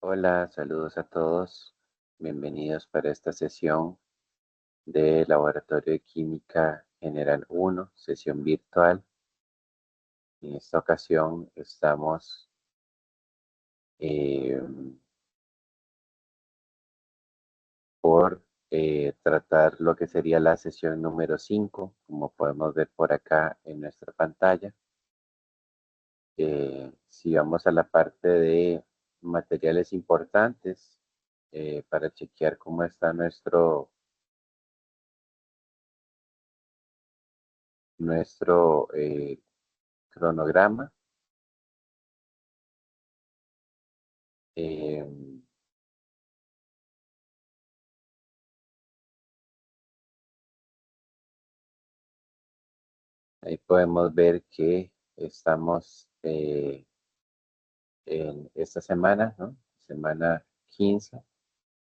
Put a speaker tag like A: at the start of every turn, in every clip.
A: Hola, saludos a todos. Bienvenidos para esta sesión de Laboratorio de Química General 1, sesión virtual. En esta ocasión estamos eh, por tratar lo que sería la sesión número 5, como podemos ver por acá en nuestra pantalla. Si vamos a la parte de materiales importantes, para chequear cómo está nuestro cronograma. Eh, Ahí podemos ver que estamos en esta semana, ¿no? Semana 15,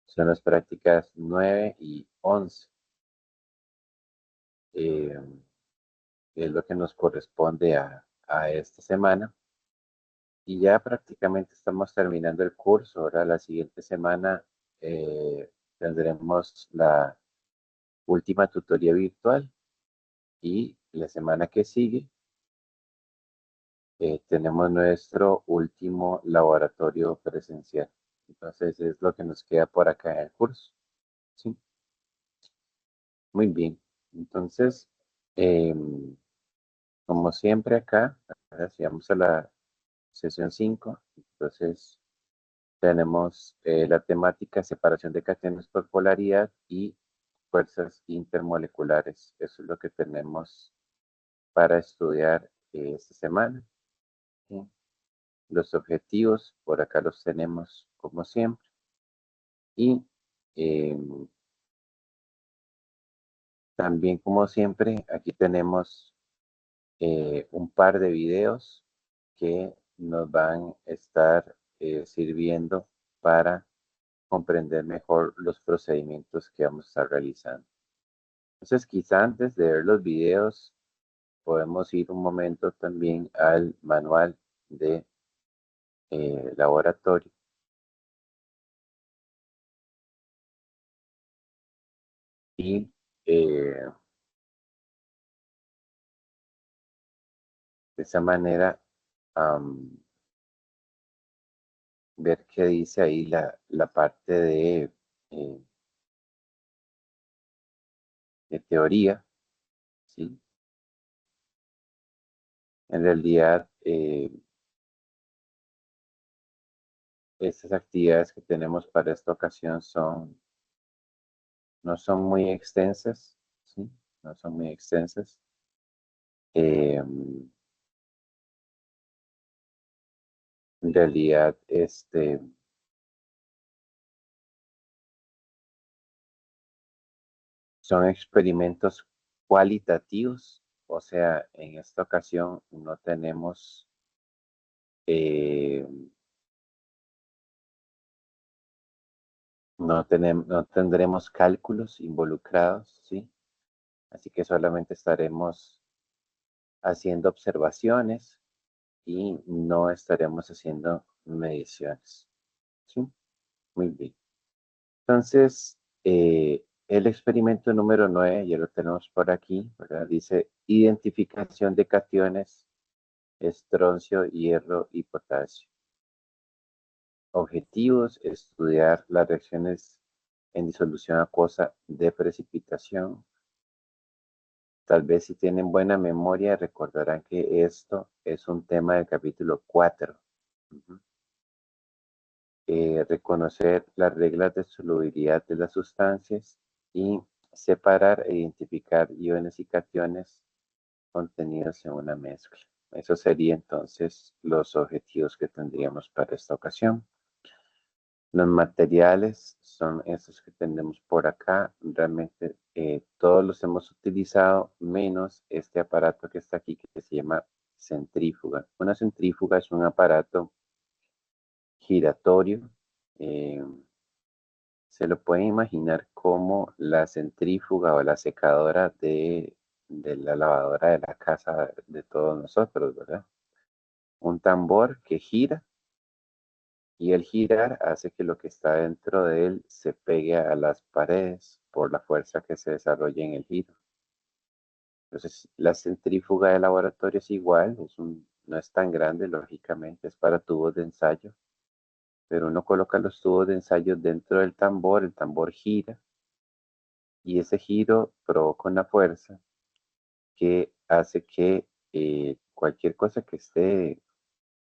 A: son las prácticas 9 y 11. eh, es lo que nos corresponde a esta semana. Y ya prácticamente estamos terminando el curso. Ahora la siguiente semana tendremos la última tutoría virtual y la semana que sigue tenemos nuestro último laboratorio presencial. Entonces es lo que nos queda por acá en el curso. Sí, muy bien. Entonces, como siempre acá, ahora si vamos a la sesión 5, entonces tenemos la temática separación de cationes por polaridad y fuerzas intermoleculares. Eso es lo que tenemos para estudiar esta semana. ¿Sí? Los objetivos, por acá los tenemos como siempre. Y eh, también, como siempre, aquí tenemos un par de videos que nos van a estar sirviendo para comprender mejor los procedimientos que vamos a estar realizando. Entonces, quizá antes de ver los videos, podemos ir un momento también al manual de laboratorio. Y de esa manera, ver qué dice ahí la parte eh, de teoría, ¿sí? En realidad, estas actividades que tenemos para esta ocasión no son muy extensas, ¿sí? No son muy extensas. Eh, en realidad, son experimentos cualitativos, o sea, en esta ocasión no tenemos, eh, no tendremos cálculos involucrados, ¿sí? Así que solamente estaremos haciendo observaciones y no estaremos haciendo mediciones, ¿sí? Muy bien. Entonces, el experimento número 9 ya lo tenemos por aquí, ¿verdad? Dice identificación de cationes, estroncio, hierro y potasio. Objetivos: estudiar las reacciones en disolución acuosa de precipitación. Tal vez si tienen buena memoria recordarán que esto es un tema del capítulo 4. Ujú. Reconocer las reglas de solubilidad de las sustancias y separar e identificar iones y cationes contenidos en una mezcla. Eso sería entonces los objetivos que tendríamos para esta ocasión. Los materiales son estos que tenemos por acá. Realmente todos los hemos utilizado menos este aparato que está aquí que se llama centrífuga. Una centrífuga es un aparato giratorio. eh, Se lo pueden imaginar como la centrífuga o la secadora de la lavadora de la casa de todos nosotros, ¿verdad? Un tambor que gira Y el girar hace que lo que está dentro de él se pegue a las paredes por la fuerza que se desarrolla en el giro. Entonces, la centrífuga de laboratorio es igual, no es tan grande, lógicamente, es para tubos de ensayo, pero uno coloca los tubos de ensayo dentro del tambor, el tambor gira, y ese giro provoca una fuerza que hace que cualquier cosa que esté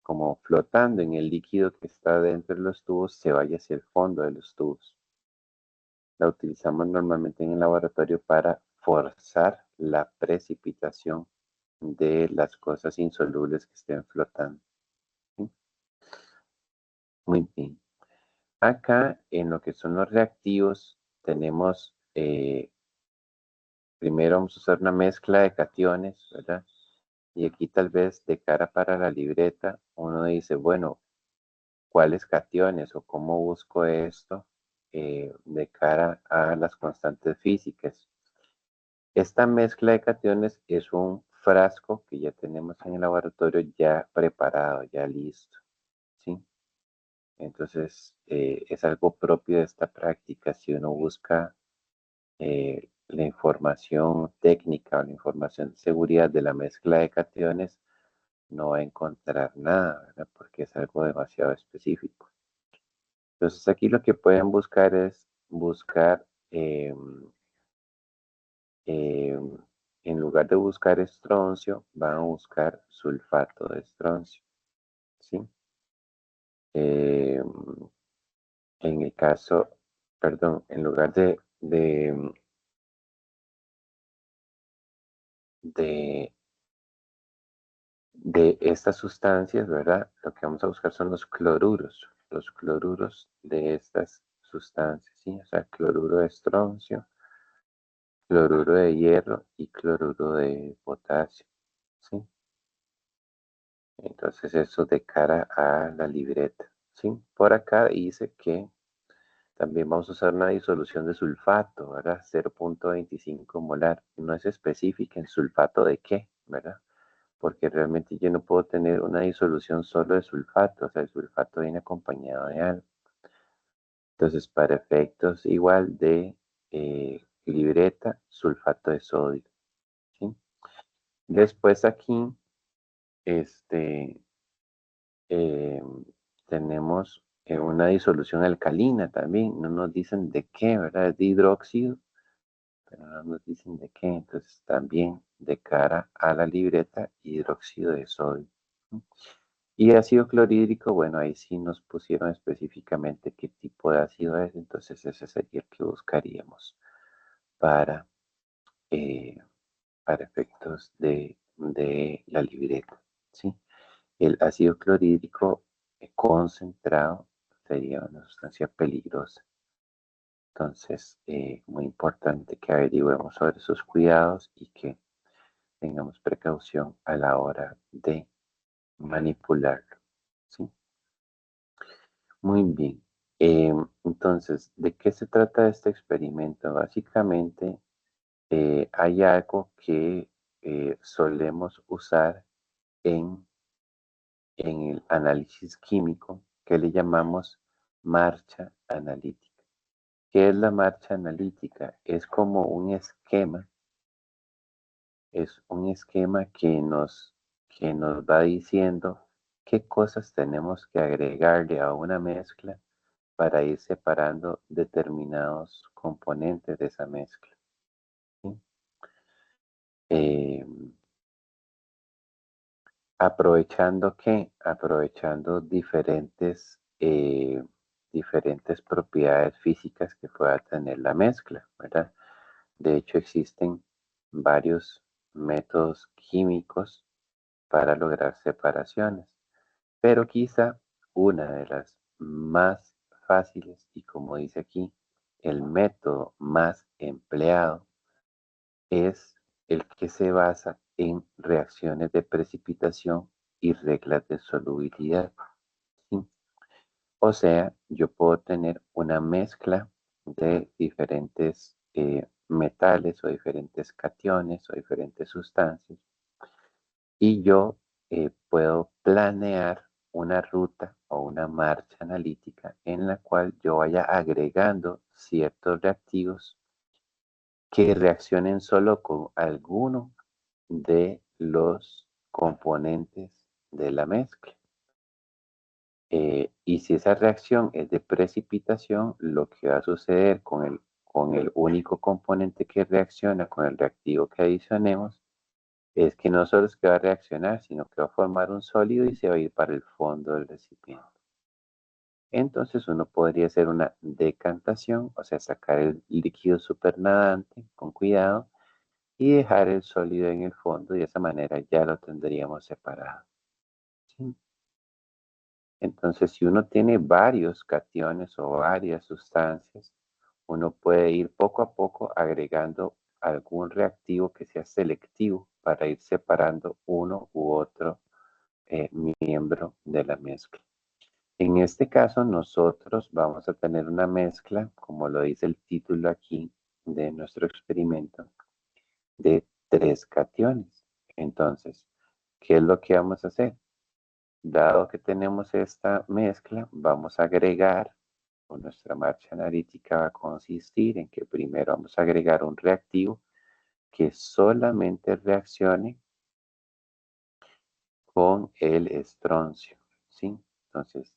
A: como flotando en el líquido que está dentro de los tubos se vaya hacia el fondo de los tubos. La utilizamos normalmente en el laboratorio para forzar la precipitación de las cosas insolubles que estén flotando. ¿Sí? Muy bien. Acá en lo que son los reactivos tenemos, primero vamos a usar una mezcla de cationes, ¿verdad? Y aquí tal vez de cara para la libreta uno dice, bueno, ¿cuáles cationes o cómo busco esto de cara a las constantes físicas? Esta mezcla de cationes es un frasco que ya tenemos en el laboratorio ya preparado, ya listo, ¿sí? Entonces, es algo propio de esta práctica. Si uno busca la información técnica o la información de seguridad de la mezcla de cationes, no va a encontrar nada, ¿verdad? Porque es algo demasiado específico. Entonces, aquí lo que pueden buscar es buscar, eh, en lugar de buscar estroncio, van a buscar sulfato de estroncio, ¿sí? Eh, en el caso, perdón, en lugar de, de estas sustancias, ¿verdad? Lo que vamos a buscar son los cloruros de estas sustancias, ¿sí? O sea, cloruro de estroncio, cloruro de hierro y cloruro de potasio, ¿sí? Entonces eso de cara a la libreta, ¿sí? Por acá dice que también vamos a usar una disolución de sulfato, ¿verdad? 0.25 molar. No es específica en sulfato de qué, ¿verdad? Porque realmente yo no puedo tener una disolución solo de sulfato, o sea, el sulfato viene acompañado de algo. Entonces, para efectos igual de libreta, sulfato de sodio, ¿sí? Después aquí, este, eh, tenemos una disolución alcalina también, no nos dicen de qué, ¿verdad? Es de hidróxido, pero no nos dicen de qué, entonces también de cara a la libreta, hidróxido de sodio. ¿Sí? Y ácido clorhídrico, bueno, ahí sí nos pusieron específicamente qué tipo de ácido es, entonces ese sería el que buscaríamos para, eh, para efectos de la libreta, ¿sí? El ácido clorhídrico concentrado sería una sustancia peligrosa. Entonces, muy importante que averigüemos sobre sus cuidados y que tengamos precaución a la hora de manipularlo, ¿sí? Muy bien. Entonces, ¿de qué se trata este experimento? Básicamente, hay algo que solemos usar en, en el análisis químico que le llamamos marcha analítica. ¿Qué es la marcha analítica? Es como un esquema, es un esquema que nos va diciendo qué cosas tenemos que agregarle a una mezcla para ir separando determinados componentes de esa mezcla, ¿sí? Eh, aprovechando diferentes propiedades físicas que pueda tener la mezcla, ¿verdad? De hecho, existen varios métodos químicos para lograr separaciones, pero quizá una de las más fáciles y como dice aquí, el método más empleado es el que se basa en reacciones de precipitación y reglas de solubilidad, ¿sí? O sea, yo puedo tener una mezcla de diferentes metales o diferentes cationes o diferentes sustancias y yo puedo planear una ruta o una marcha analítica en la cual yo vaya agregando ciertos reactivos que reaccionen solo con alguno de los componentes de la mezcla. Y si esa reacción es de precipitación, lo que va a suceder con el único componente que reacciona con el reactivo que adicionemos es que no solo es que va a reaccionar, sino que va a formar un sólido y se va a ir para el fondo del recipiente. Entonces uno podría hacer una decantación, o sea, sacar el líquido supernadante con cuidado y dejar el sólido en el fondo y de esa manera ya lo tendríamos separado. ¿Sí? Entonces, si uno tiene varios cationes o varias sustancias, uno puede ir poco a poco agregando algún reactivo que sea selectivo para ir separando uno u otro miembro de la mezcla. En este caso, nosotros vamos a tener una mezcla, como lo dice el título aquí de nuestro experimento, de 3 cationes. Entonces, ¿qué es lo que vamos a hacer? Dado que tenemos esta mezcla, vamos a agregar, o nuestra marcha analítica va a consistir en que primero vamos a agregar un reactivo que solamente reaccione con el estroncio, ¿sí? Entonces,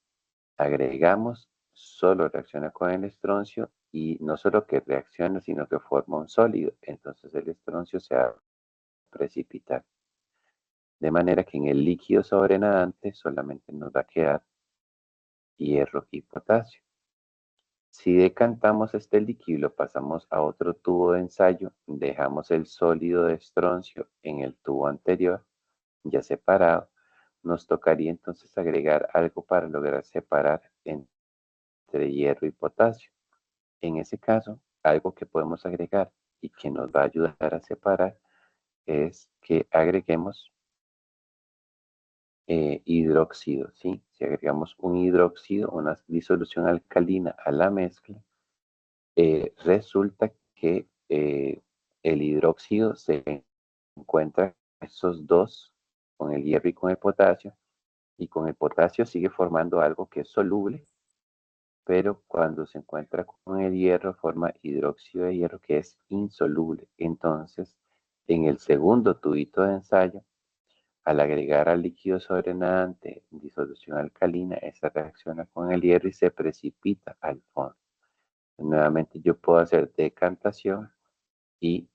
A: agregamos, solo reacciona con el estroncio y no solo que reacciona, sino que forma un sólido. Entonces el estroncio se va a precipitar. De manera que en el líquido sobrenadante solamente nos va a quedar hierro y potasio. Si decantamos este líquido y lo pasamos a otro tubo de ensayo, dejamos el sólido de estroncio en el tubo anterior, ya separado, nos tocaría entonces agregar algo para lograr separar entre hierro y potasio. En ese caso, algo que podemos agregar y que nos va a ayudar a separar es que agreguemos hidróxido, ¿sí? Si agregamos un hidróxido, una disolución alcalina a la mezcla, resulta que el hidróxido se encuentra esos dos, con el hierro y con el potasio, y con el potasio sigue formando algo que es soluble, pero cuando se encuentra con el hierro forma hidróxido de hierro que es insoluble. Entonces, en el segundo tubito de ensayo, al agregar al líquido sobrenadante disolución alcalina, esta reacciona con el hierro y se precipita al fondo. Nuevamente yo puedo hacer decantación y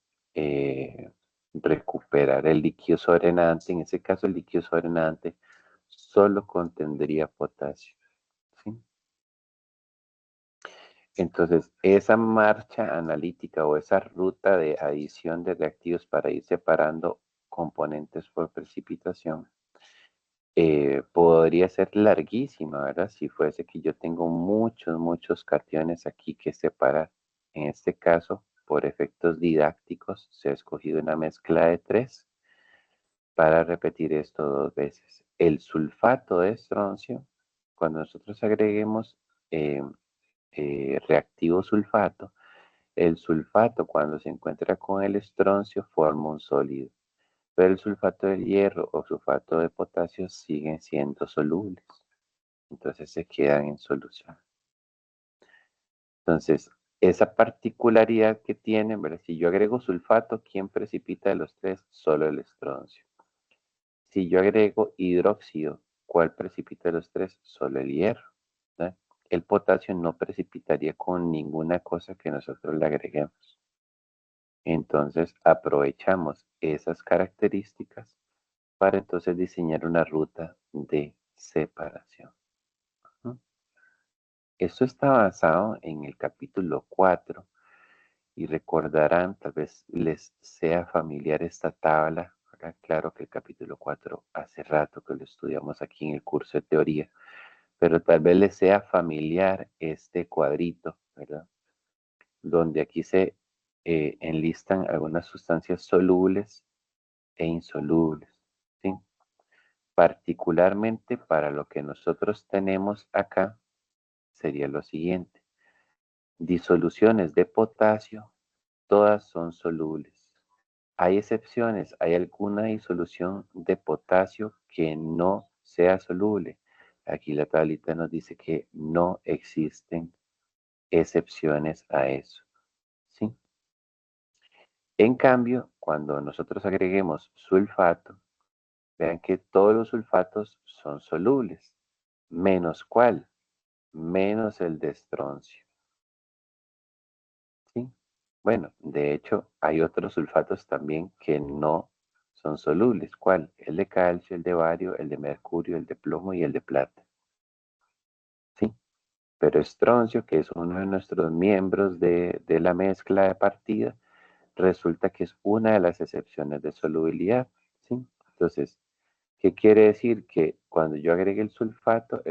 A: recuperar el líquido sobrenadante. En ese caso, el líquido sobrenadante solo contendría potasio, ¿sí? Entonces, esa marcha analítica o esa ruta de adición de reactivos para ir separando componentes por precipitación podría ser larguísima, ¿verdad? Si fuese que yo tengo muchos cationes aquí que separar. En este caso, por efectos didácticos, se ha escogido una mezcla de 3 para repetir esto 2 veces. El sulfato de estroncio, cuando nosotros agreguemos eh, reactivo sulfato, el sulfato cuando se encuentra con el estroncio forma un sólido, pero el sulfato de hierro o sulfato de potasio siguen siendo solubles, entonces se quedan en solución. Entonces, esa particularidad que tienen, ¿verdad? Si yo agrego sulfato, ¿quién precipita de los 3? Solo el estroncio. Si yo agrego hidróxido, ¿cuál precipita de los 3? Solo el hierro, ¿verdad? El potasio no precipitaría con ninguna cosa que nosotros le agreguemos. Entonces aprovechamos esas características para entonces diseñar una ruta de separación. ¿No? Esto está basado en el capítulo 4 y recordarán, tal vez les sea familiar esta tabla, ¿verdad? Claro que el capítulo 4 hace rato que lo estudiamos aquí en el curso de teoría, pero tal vez les sea familiar este cuadrito, ¿verdad? Donde aquí se enlistan algunas sustancias solubles e insolubles, ¿sí? Particularmente para lo que nosotros tenemos acá sería lo siguiente. Disoluciones de potasio, todas son solubles. Hay excepciones, hay alguna disolución de potasio que no sea soluble, Aquí la tablita nos dice que no existen excepciones a eso, ¿sí? En cambio, cuando nosotros agreguemos sulfato, vean que todos los sulfatos son solubles. ¿Menos cuál? Menos el de estroncio, ¿sí? Bueno, de hecho, hay otros sulfatos también que no son solubles. ¿Cuál? El de calcio, el de bario, el de mercurio, el de plomo y el de plata, ¿sí? Pero estroncio, que es uno de nuestros miembros de la mezcla de partida, resulta que es una de las excepciones de solubilidad, ¿sí? Entonces, ¿qué quiere decir? Que cuando yo agregue el sulfato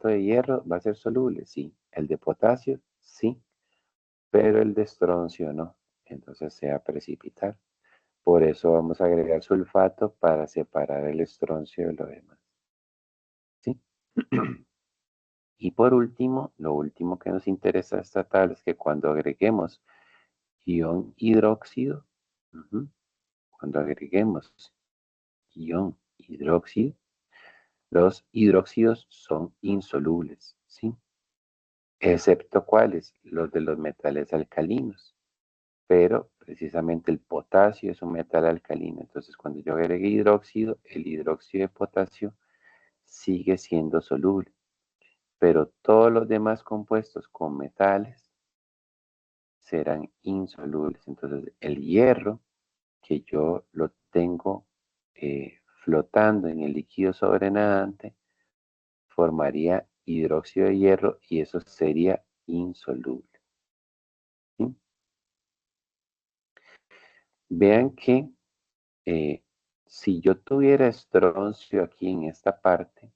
A: de hierro va a ser soluble, sí. El de potasio, sí. Pero el de estroncio no. Entonces se va a precipitar. Por eso vamos a agregar sulfato para separar el estroncio de lo demás, ¿sí? Y por último, lo último que nos interesa de esta tabla es que cuando agreguemos ion hidróxido, ujú, cuando agreguemos ion hidróxido, los hidróxidos son insolubles, ¿sí? Excepto cuáles, los de los metales alcalinos. Pero precisamente el potasio es un metal alcalino. Entonces, cuando yo agregue hidróxido, el hidróxido de potasio sigue siendo soluble. Pero todos los demás compuestos con metales serán insolubles. Entonces, el hierro, que yo lo tengo flotando en el líquido sobrenadante, formaría hidróxido de hierro y eso sería insoluble, ¿sí? Vean que eh, si yo tuviera estroncio aquí en esta parte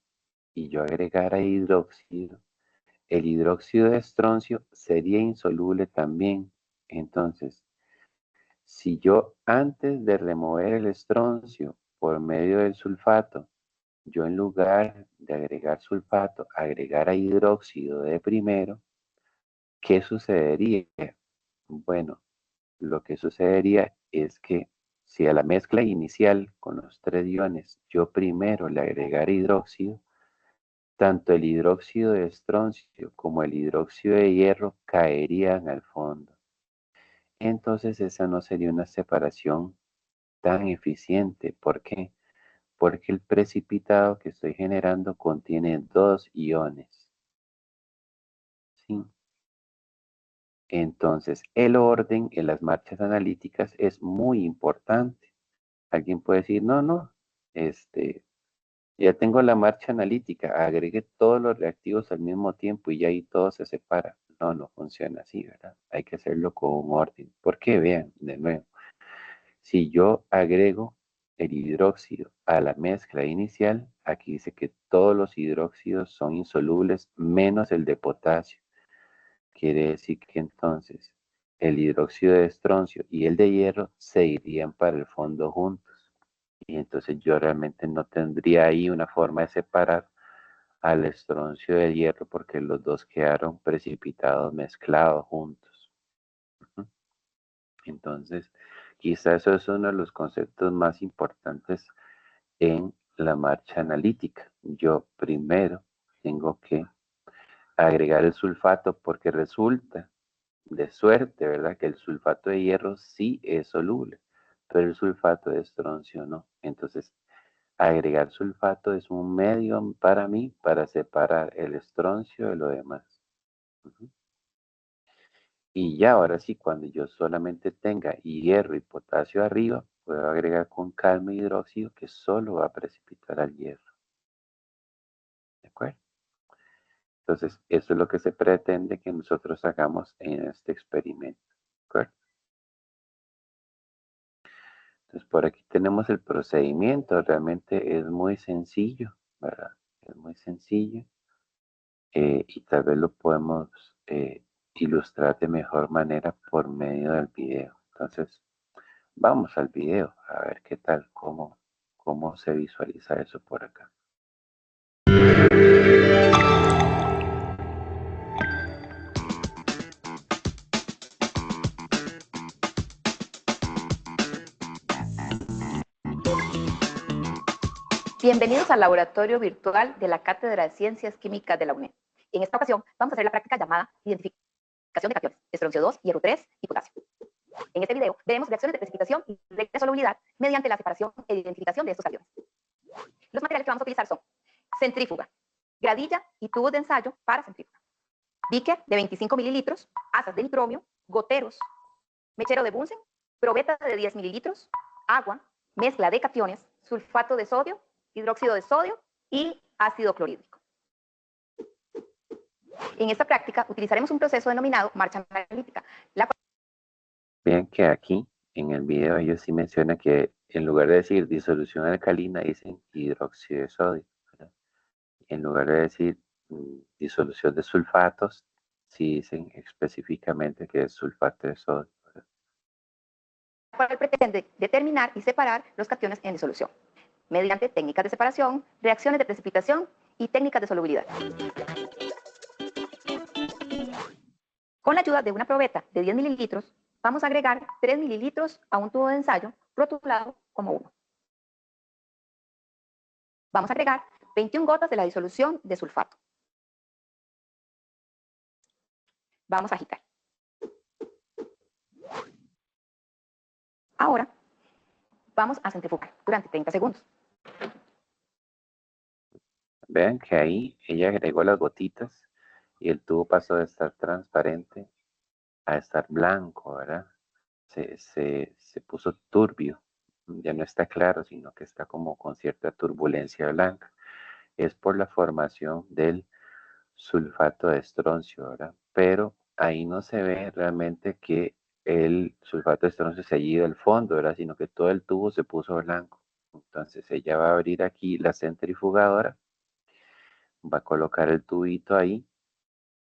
A: y yo agregara hidróxido, el hidróxido de estroncio sería insoluble también. Entonces, si yo antes de remover el estroncio por medio del sulfato, yo en lugar de agregar sulfato, agregara hidróxido de primero, ¿qué sucedería? Bueno, lo que sucedería es que si a la mezcla inicial con los tres iones yo primero le agregara hidróxido, tanto el hidróxido de estroncio como el hidróxido de hierro caerían al fondo. Entonces esa no sería una separación tan eficiente. ¿Por qué? Porque el precipitado que estoy generando contiene dos iones, ¿sí? Entonces el orden en las marchas analíticas es muy importante. Alguien puede decir, no, no, este, ya tengo la marcha analítica, agregué todos los reactivos al mismo tiempo y ya ahí todo se separa. No, no funciona así, ¿verdad? Hay que hacerlo con un orden. Porque vean, de nuevo, si yo agrego el hidróxido a la mezcla inicial, aquí dice que todos los hidróxidos son insolubles menos el de potasio. Quiere decir que entonces el hidróxido de estroncio y el de hierro se irían para el fondo juntos. Y entonces yo realmente no tendría ahí una forma de separar al estroncio del hierro porque los dos quedaron precipitados, mezclados juntos. Ujú. Entonces, quizá eso es uno de los conceptos más importantes en la marcha analítica. Yo primero tengo que agregar el sulfato porque resulta de suerte, ¿verdad? Que el sulfato de hierro sí es soluble, pero el sulfato de estroncio no. Entonces, agregar sulfato es un medio para mí para separar el estroncio de lo demás. Ujú. Y ya ahora sí, cuando yo solamente tenga hierro y potasio arriba, puedo agregar con calma hidróxido que solo va a precipitar al hierro. ¿De acuerdo? Entonces, eso es lo que se pretende que nosotros hagamos en este experimento. ¿De acuerdo? Entonces, por aquí tenemos el procedimiento. Realmente es muy sencillo, ¿verdad? Es muy sencillo. Y tal vez lo podemos ilustrar de mejor manera por medio del video. Entonces, vamos al video a ver qué tal, cómo se visualiza eso por acá.
B: Bienvenidos al laboratorio virtual de la Cátedra de Ciencias Químicas de la UNED. En esta ocasión vamos a hacer la práctica llamada identificación de cationes, estroncio 2, hierro 3 y potasio. En este video veremos reacciones de precipitación y de solubilidad mediante la separación e identificación de estos cationes. Los materiales que vamos a utilizar son centrífuga, gradilla y tubos de ensayo para centrífuga, beaker de 25 mililitros, asas de nitromio, goteros, mechero de Bunsen, probeta de 10 mililitros, agua, mezcla de cationes, sulfato de sodio, hidróxido de sodio y ácido clorhídrico. En esta práctica utilizaremos un proceso denominado marcha analítica.
A: Vean que aquí en el video ellos sí mencionan que en lugar de decir disolución alcalina dicen hidróxido de sodio, ¿verdad? En lugar de decir disolución de sulfatos, sí dicen específicamente que es sulfato de sodio, ¿verdad?
B: La cual pretende determinar y separar los cationes en disolución mediante técnicas de separación, reacciones de precipitación y técnicas de solubilidad. Con la ayuda de una probeta de 10 mililitros, vamos a agregar 3 mililitros a un tubo de ensayo rotulado como 1. Vamos a agregar 21 gotas de la disolución de sulfato. Vamos a agitar. Ahora, vamos a centrifugar durante 30 segundos.
A: Vean que ahí ella agregó las gotitas y el tubo pasó de estar transparente a estar blanco, ¿verdad? Se puso turbio, ya no está claro, sino que está como con cierta turbulencia blanca. Es por la formación del sulfato de estroncio, ¿verdad? Pero ahí no se ve realmente que el sulfato de estroncio se haya ido al fondo, ¿verdad? Sino que todo el tubo se puso blanco. Entonces ella va a abrir aquí la centrifugadora, va a colocar el tubito ahí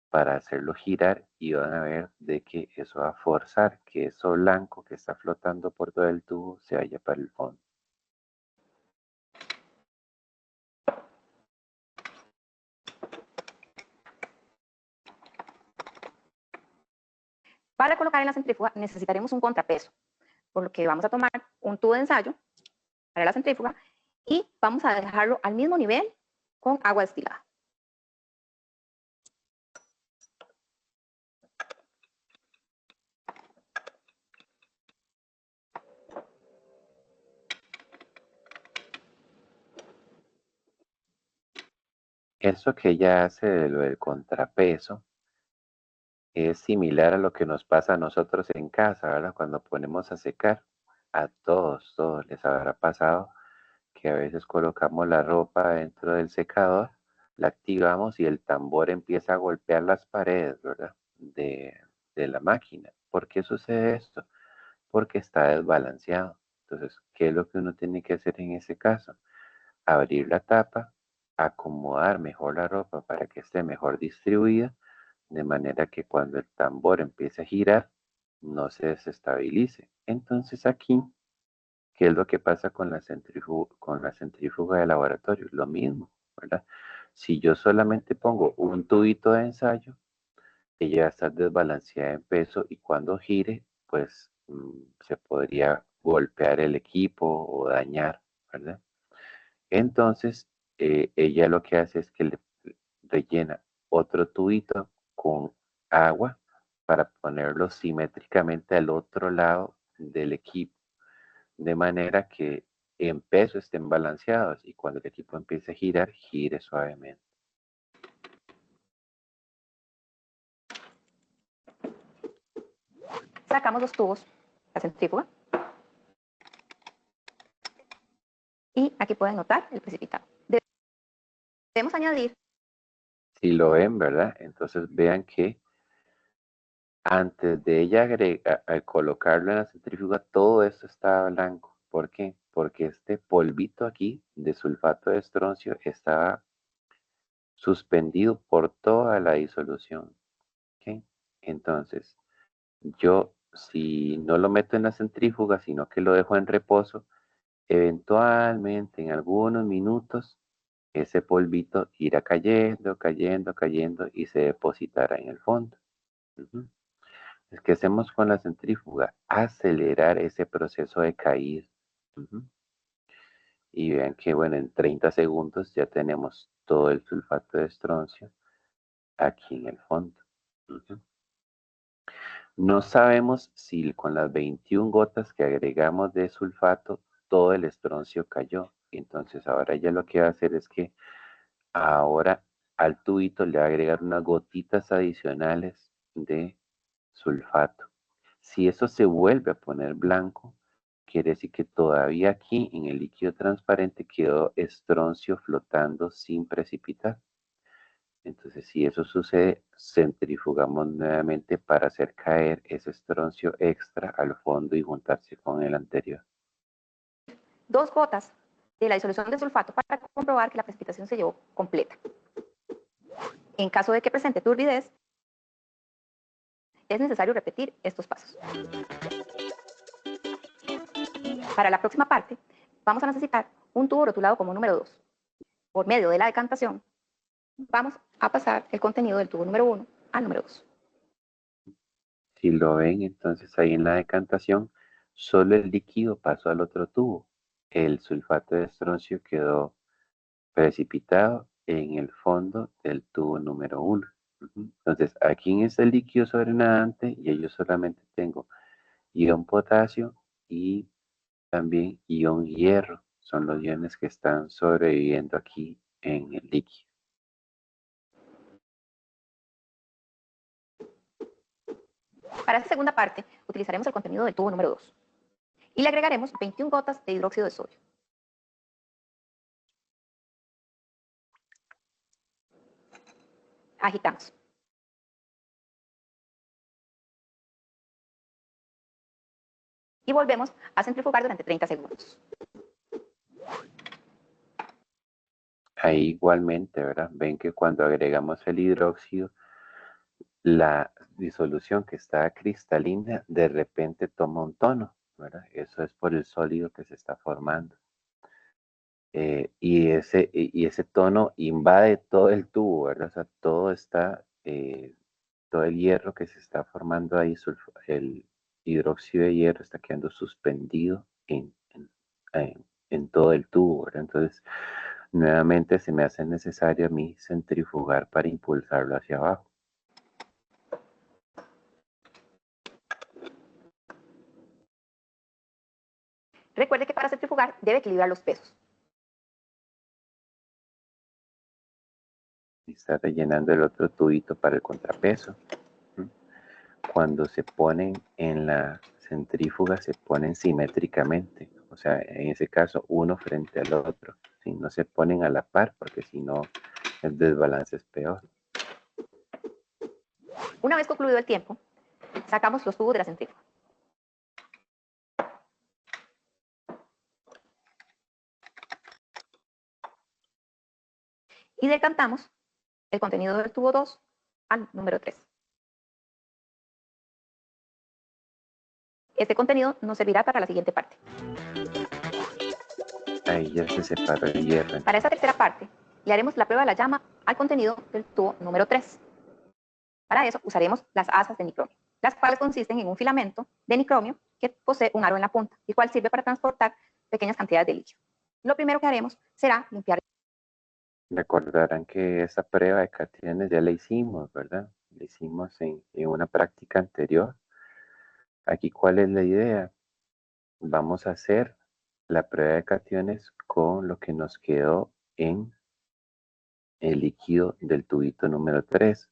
A: para hacerlo girar y van a ver de que eso va a forzar que eso blanco que está flotando por todo el tubo se vaya para el fondo.
B: Para colocar en la centrífuga necesitaremos un contrapeso, por lo que vamos a tomar un tubo de ensayo para la centrífuga y vamos a dejarlo al mismo nivel con agua destilada.
A: Eso que ella hace de lo del contrapeso es similar a lo que nos pasa a nosotros en casa, ¿verdad? Cuando ponemos a secar, a todos les habrá pasado que a veces colocamos la ropa dentro del secador, la activamos y el tambor empieza a golpear las paredes, ¿verdad? De la máquina. ¿Por qué sucede esto? Porque está desbalanceado. Entonces, ¿qué es lo que uno tiene que hacer en ese caso? Abrir la tapa, acomodar mejor la ropa para que esté mejor distribuida, de manera que cuando el tambor empiece a girar, no se desestabilice. Entonces aquí, ¿qué es lo que pasa con la centrífuga de laboratorio? Lo mismo, ¿verdad? Si yo solamente pongo un tubito de ensayo, ella va a estar desbalanceada en peso y cuando gire, pues se podría golpear el equipo o dañar, ¿verdad? Entonces, ella lo que hace es que le rellena otro tubito con agua para ponerlo simétricamente al otro lado del equipo, de manera que en peso estén balanceados y cuando el equipo empiece a girar, gire suavemente.
B: Sacamos los tubos, la centrífuga, y aquí pueden notar el precipitado. Debemos añadir.
A: Si lo ven, ¿verdad? Entonces vean que antes de ella al colocarlo en la centrífuga, todo esto estaba blanco. ¿Por qué? Porque este polvito aquí de sulfato de estroncio estaba suspendido por toda la disolución. ¿Ok? Entonces, yo si no lo meto en la centrífuga, sino que lo dejo en reposo, eventualmente en algunos minutos ese polvito irá cayendo y se depositará en el fondo. Ujú. Es que hacemos con la centrífuga, acelerar ese proceso de caída. Ujú. Y vean que, bueno, en 30 segundos ya tenemos todo el sulfato de estroncio aquí en el fondo. Ujú. No sabemos si con las 21 gotas que agregamos de sulfato, todo el estroncio cayó. Entonces ahora ya lo que va a hacer es que ahora al tubito le va a agregar unas gotitas adicionales de sulfato. Si eso se vuelve a poner blanco, quiere decir que todavía aquí en el líquido transparente quedó estroncio flotando sin precipitar. Entonces, si eso sucede, centrifugamos nuevamente para hacer caer ese estroncio extra al fondo y juntarse con el anterior.
B: 2 gotas de la disolución de sulfato para comprobar que la precipitación se llevó completa. En caso de que presente turbidez, es necesario repetir estos pasos. Para la próxima parte, vamos a necesitar un tubo rotulado como número 2. Por medio de la decantación, vamos a pasar el contenido del tubo número 1 al número 2.
A: Si lo ven, entonces ahí en la decantación, solo el líquido pasó al otro tubo. El sulfato de estroncio quedó precipitado en el fondo del tubo número 1. Entonces, aquí en este líquido sobrenadante, y yo solamente tengo ion potasio y también ion hierro. Son los iones que están sobreviviendo aquí en el líquido.
B: Para esta segunda parte, utilizaremos el contenido del tubo número 2 y le agregaremos 21 gotas de hidróxido de sodio. Agitamos. Y volvemos a centrifugar durante 30 segundos.
A: Ahí igualmente, ¿verdad? Ven que cuando agregamos el hidróxido, la disolución que está cristalina de repente toma un tono, ¿verdad? Eso es por el sólido que se está formando. Y ese tono invade todo el tubo, ¿verdad? O sea, todo está, todo el hierro que se está formando ahí, el hidróxido de hierro está quedando suspendido en todo el tubo, ¿verdad? Entonces, nuevamente se me hace necesario a mí centrifugar para impulsarlo hacia abajo.
B: Recuerde que para centrifugar debe equilibrar los pesos.
A: Y está rellenando el otro tubito para el contrapeso. Cuando se ponen en la centrífuga, se ponen simétricamente. O sea, en ese caso, uno frente al otro. Si no se ponen a la par, porque si no, el desbalance es peor.
B: Una vez concluido el tiempo, sacamos los tubos de la centrífuga. Y decantamos el contenido del tubo 2 al número 3. Este contenido nos servirá para la siguiente parte.
A: Ahí ya se separó el hierro.
B: Para esta tercera parte, le haremos la prueba de la llama al contenido del tubo número 3. Para eso usaremos las asas de nicromio, las cuales consisten en un filamento de nicromio que posee un aro en la punta, el cual sirve para transportar pequeñas cantidades de líquido. Lo primero que haremos será limpiar.
A: Recordarán que esa prueba de cationes ya la hicimos, ¿verdad? La hicimos en una práctica anterior. Aquí, ¿cuál es la idea? Vamos a hacer la prueba de cationes con lo que nos quedó en el líquido del tubito número 3.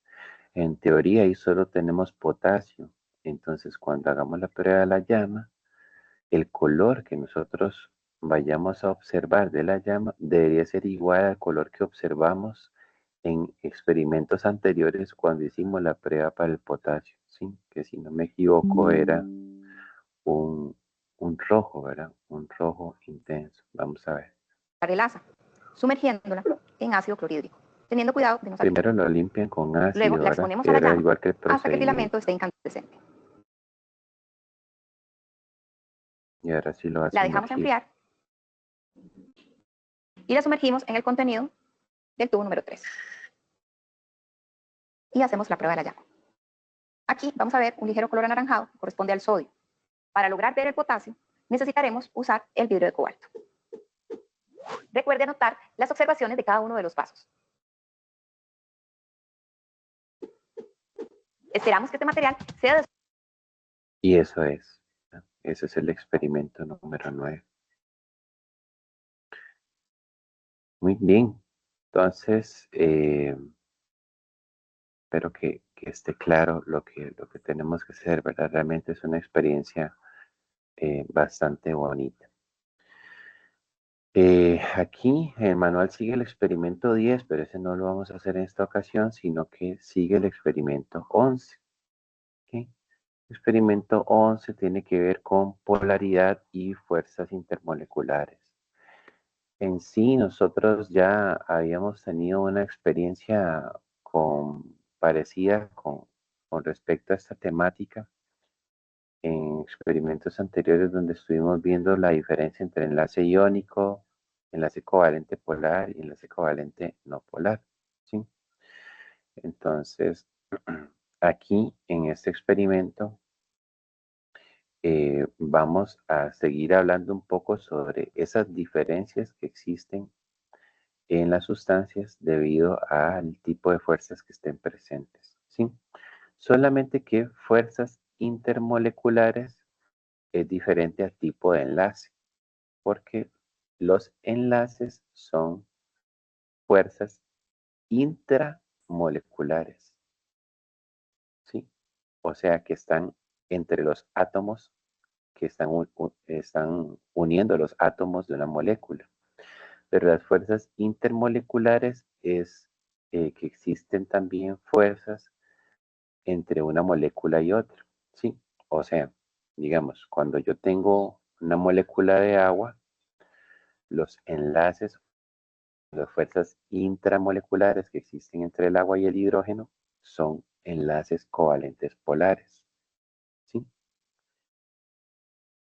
A: En teoría ahí solo tenemos potasio. Entonces cuando hagamos la prueba de la llama, el color que nosotros vayamos a observar de la llama debería ser igual al color que observamos en experimentos anteriores cuando hicimos la prueba para el potasio, ¿sí? Que si no me equivoco era un rojo, ¿verdad? Un rojo intenso. Vamos a ver.
B: El asa, sumergiéndola en ácido clorhídrico, teniendo cuidado de no salir.
A: Primero lo limpian con
B: Luego
A: ácido,
B: la
A: ¿verdad?
B: exponemos
A: Que
B: a la
A: era
B: llama
A: igual que el
B: hasta que el filamento
A: procedimiento.
B: esté incandescente.
A: Y ahora sí lo va a
B: La dejamos
A: sumergir.
B: enfriar y la sumergimos en el contenido del tubo número 3. Y hacemos la prueba de la llama. Aquí vamos a ver un ligero color anaranjado que corresponde al sodio. Para lograr ver el potasio, necesitaremos usar el vidrio de cobalto. Recuerde anotar las observaciones de cada uno de los pasos. Esperamos que este material sea de...
A: Y eso es. Ese es el experimento número 9. Muy bien. Entonces, espero que esté claro lo que tenemos que hacer, ¿verdad? Realmente es una experiencia bastante bonita. Aquí el manual sigue el experimento 10, pero ese no lo vamos a hacer en esta ocasión, sino que sigue el experimento 11. ¿Ok? El experimento 11 tiene que ver con polaridad y fuerzas intermoleculares. En sí, nosotros ya habíamos tenido una experiencia parecida con respecto a esta temática en experimentos anteriores donde estuvimos viendo la diferencia entre enlace iónico, enlace covalente polar y enlace covalente no polar, ¿sí? Entonces, aquí en este experimento vamos a seguir hablando un poco sobre esas diferencias que existen en las sustancias debido al tipo de fuerzas que estén presentes, ¿sí? Solamente que fuerzas intermoleculares es diferente al tipo de enlace, porque los enlaces son fuerzas intramoleculares, ¿sí? O sea, que están entre los átomos, que están uniendo los átomos de una molécula. Pero las fuerzas intermoleculares es que existen también fuerzas entre una molécula y otra, ¿sí? O sea, digamos, cuando yo tengo una molécula de agua, los enlaces, las fuerzas intramoleculares que existen entre el agua y el hidrógeno son enlaces covalentes polares, ¿sí?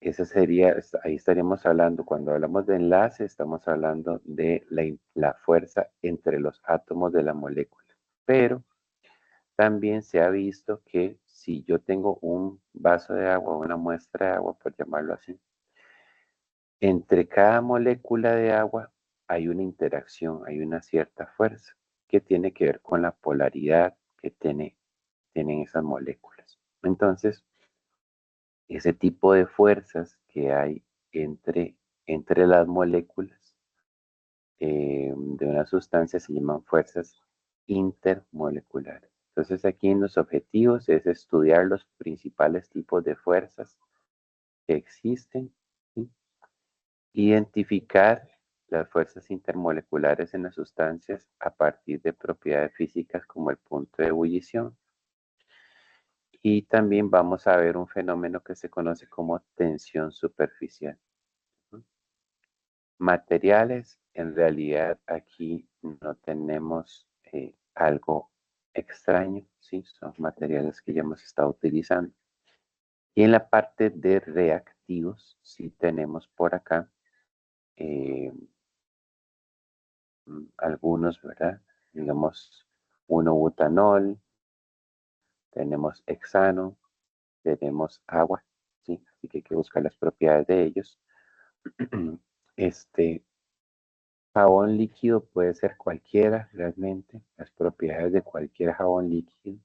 A: Ese sería, ahí estaríamos hablando, cuando hablamos de enlace, estamos hablando de la fuerza entre los átomos de la molécula. Pero también se ha visto que si yo tengo un vaso de agua, una muestra de agua, por llamarlo así, entre cada molécula de agua hay una interacción, hay una cierta fuerza que tiene que ver con la polaridad que tienen esas moléculas. Entonces, ese tipo de fuerzas que hay entre las moléculas de una sustancia se llaman fuerzas intermoleculares. Entonces, aquí en los objetivos es estudiar los principales tipos de fuerzas que existen, ¿sí? Identificar las fuerzas intermoleculares en las sustancias a partir de propiedades físicas como el punto de ebullición. Y también vamos a ver un fenómeno que se conoce como tensión superficial. Materiales, en realidad aquí no tenemos algo extraño, ¿sí? Son materiales que ya hemos estado utilizando. Y en la parte de reactivos, sí tenemos por acá eh, algunos, ¿verdad? Digamos, 1-butanol, tenemos hexano, tenemos agua, ¿sí? Así que hay que buscar las propiedades de ellos. Este jabón líquido puede ser cualquiera, realmente, las propiedades de cualquier jabón líquido.